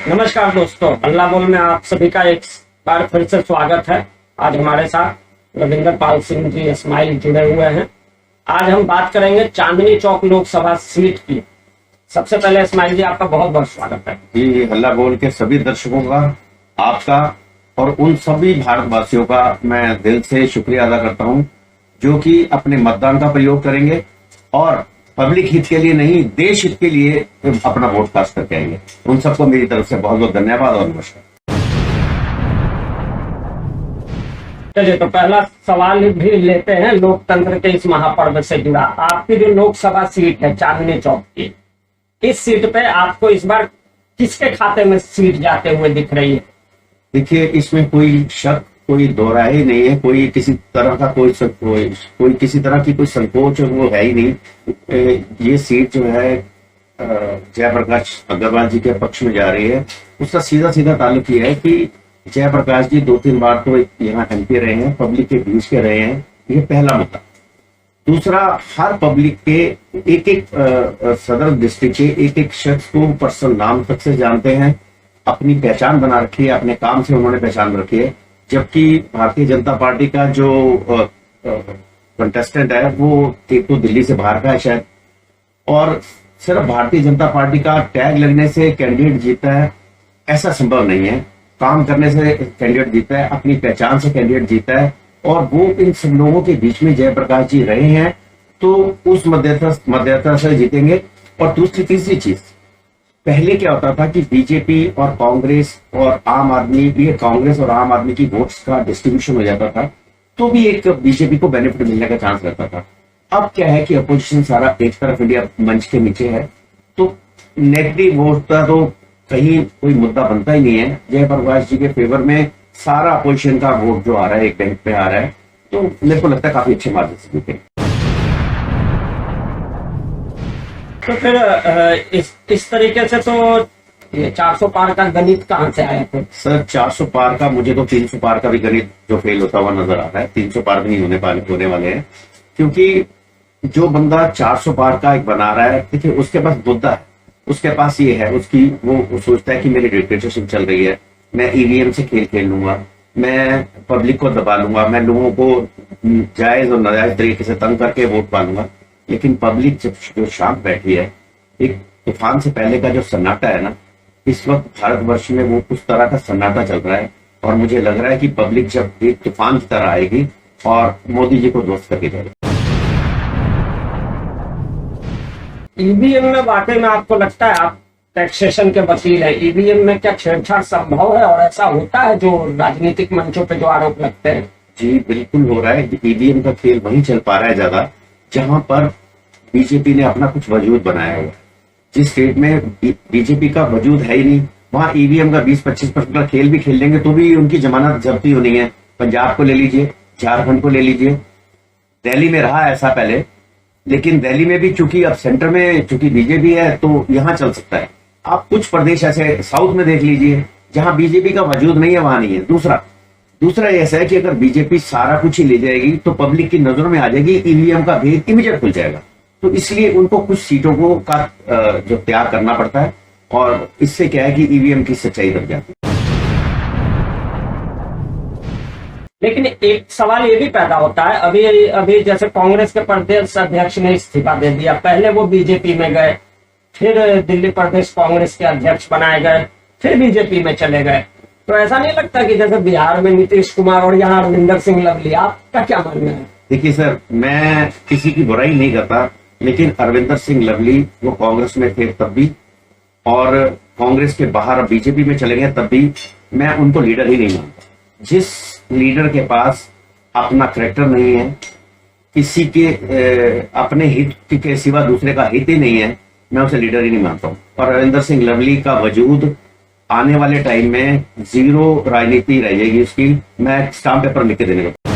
नमस्कार दोस्तों, हल्ला बोल में आप सभी का एक बार फिर से स्वागत है। आज हमारे साथ रविंदर पाल सिंह जी इस्माइल जुड़े हुए हैं। आज हम बात करेंगे चांदनी चौक लोकसभा सीट की। सबसे पहले इस्माइल जी, आपका बहुत बहुत स्वागत है। जी, हल्ला बोल के सभी दर्शकों का, आपका और उन सभी भारतवासियों का मैं दिल से शुक्रिया अदा करता हूं जो कि अपने मतदान का प्रयोग करेंगे और पब्लिक हित के लिए नहीं, देश हित के लिए अपना वोट कास्ट करके आएंगे। उन सबको मेरी तरफ से बहुत बहुत धन्यवाद और नमस्कार। चलिए, तो पहला सवाल भी लेते हैं लोकतंत्र के इस महापर्व से जुड़ा। आपकी जो लोकसभा सीट है चांदनी चौक की, इस सीट पे आपको इस बार किसके खाते में सीट जाते हुए दिख रही है? देखिए, इसमें कोई शक, कोई दोहराई नहीं है, कोई किसी तरह का कोई किसी तरह की कोई संकोच वो है ही नहीं। ये सीट जो है जयप्रकाश अग्रवाल जी के पक्ष में जा रही है। उसका सीधा सीधा ताल्लुक ये है कि जयप्रकाश जी 2-3 बार तो यहाँ एमपी रहे हैं, पब्लिक के बीच के रहे हैं। ये पहला मुद्दा। दूसरा, हर पब्लिक के एक एक सदर डिस्ट्रिक्ट के एक एक शख्स को पर्सनल नाम तक से जानते हैं, अपनी पहचान बना रखी है, अपने काम से उन्होंने पहचान रखी है। जबकि भारतीय जनता पार्टी का जो कंटेस्टेंट है वो एक तो दिल्ली से बाहर का है शायद, और सिर्फ भारतीय जनता पार्टी का टैग लगने से कैंडिडेट जीता है ऐसा संभव नहीं है। काम करने से कैंडिडेट जीता है, अपनी पहचान से कैंडिडेट जीता है, और वो इन सब लोगों के बीच में जयप्रकाश जी रहे हैं, तो उस मध्यता से जीतेंगे। और दूसरी तीसरी चीज, पहले क्या होता था कि बीजेपी और कांग्रेस और आम आदमी, ये कांग्रेस और आम आदमी की वोट्स का डिस्ट्रीब्यूशन हो जाता था, तो भी एक बीजेपी को बेनिफिट मिलने का चांस रहता था। अब क्या है कि अपोजिशन सारा एक तरफ इंडिया मंच के नीचे है, तो नेगेटिव वोट का तो कहीं कोई मुद्दा बनता ही नहीं है। जयप्रकाश जी के फेवर में सारा अपोजिशन का वोट जो आ रहा है एक बैंक पे आ रहा है, तो मेरे को लगता है काफी अच्छे मार्जिन से जीतेंगे। तो फिर इस तरीके से तो ये 400 पार का गणित कहाँ से आया फिर? सर, 400 पार का, मुझे तो 300 पार का भी गणित जो फेल होता हुआ नजर आ रहा है। 300 पार भी नहीं होने वाले हैं, क्योंकि जो बंदा 400 पार का एक बना रहा है, देखिए उसके पास मुद्दा है, उसके पास ये है, उसकी वो सोचता है कि मेरी डिक्टेटरशिप चल रही है, मैं ईवीएम से खेल लूंगा, मैं पब्लिक को दबा लूंगा, मैं लोगों को जायज और नाजायज तरीके से तंग करके वोट पालूंगा। लेकिन पब्लिक जब जो शांत बैठी है, एक तूफान से पहले का जो सन्नाटा है ना, इस वक्त भारतवर्ष में वो उस तरह का सन्नाटा चल रहा है। और मुझे लग रहा है कि पब्लिक जब एक तूफान की तरह आएगी और मोदी जी को ध्वस्त करके जाएगी। ईवीएम में वाकई में आपको लगता है, आप टैक्सेशन के वकील है, ईवीएम में क्या छेड़छाड़ संभव है और ऐसा होता है जो राजनीतिक मंचों पे जो आरोप लगते हैं? जी बिल्कुल हो रहा है। ईवीएम का खेल वहीं चल पा रहा है ज्यादा जहां पर बीजेपी ने अपना कुछ वजूद बनाया हुआ है। जिस स्टेट में बीजेपी का वजूद है ही नहीं, वहां ईवीएम का 20-25% का खेल भी खेल लेंगे तो भी उनकी जमानत जब्ती होनी है। पंजाब को ले लीजिए, झारखंड को ले लीजिए, दिल्ली में रहा ऐसा पहले, लेकिन दिल्ली में भी चूंकि अब सेंटर में चूंकि बीजेपी है तो यहां चल सकता है। आप कुछ प्रदेश ऐसे साउथ में देख लीजिए जहां बीजेपी का वजूद नहीं है, वहां नहीं है। दूसरा ऐसा है कि अगर बीजेपी सारा कुछ ही ले जाएगी तो पब्लिक की नजरों में आ जाएगी, ईवीएम का भेद इमीडिएट खुल जाएगा। तो इसलिए उनको कुछ सीटों को का जो त्याग करना पड़ता है, और इससे क्या है कि ईवीएम की सच्चाई दब जाती है। लेकिन एक सवाल ये भी पैदा होता है, अभी जैसे कांग्रेस के प्रदेश अध्यक्ष ने इस्तीफा दे दिया, पहले वो बीजेपी में गए, फिर दिल्ली प्रदेश कांग्रेस के अध्यक्ष बनाए गए, फिर बीजेपी में चले गए। तो ऐसा नहीं लगता कि जैसे बिहार में नीतीश कुमार और यहाँ रविंदर सिंह लवली, आपका क्या मानना है? देखिए सर, मैं किसी की बुराई नहीं करता, लेकिन अरविंदर सिंह लवली वो कांग्रेस में थे तब भी, और कांग्रेस के बाहर बीजेपी में चले गए तब भी, मैं उनको लीडर ही नहीं मानता। जिस लीडर के पास अपना करैक्टर नहीं है, किसी के अपने हित के सिवा दूसरे का हित ही नहीं है, मैं उसे लीडर ही नहीं मानता हूँ। और अरविंदर सिंह लवली का वजूद आने वाले टाइम में जीरो राजनीति रह जाएगी उसकी। मैं स्टाम्प पेपर लिख के देने का